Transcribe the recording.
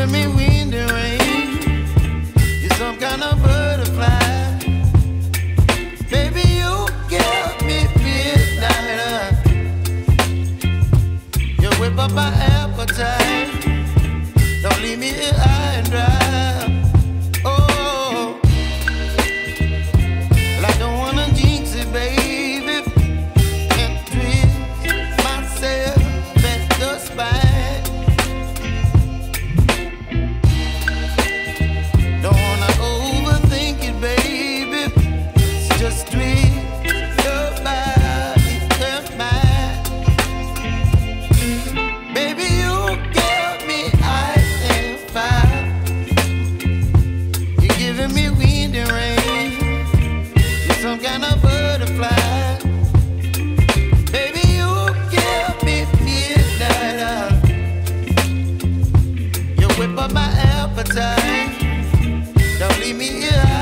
giving me wind and rain. You're some kind of butterfly. Baby, you give me midnight. You whip up my appetite. Don't leave me here high and dry. Oh, well, I don't wanna jinx it, baby. Can't twist myself at the spine. Don't wanna overthink it, baby. It's just twist your body and mine. Baby, you give me ice and fire. You're giving me wind and rain. You're some kind of butterfly. Baby, you give me midnight. You whip up my appetite. Don't leave me here.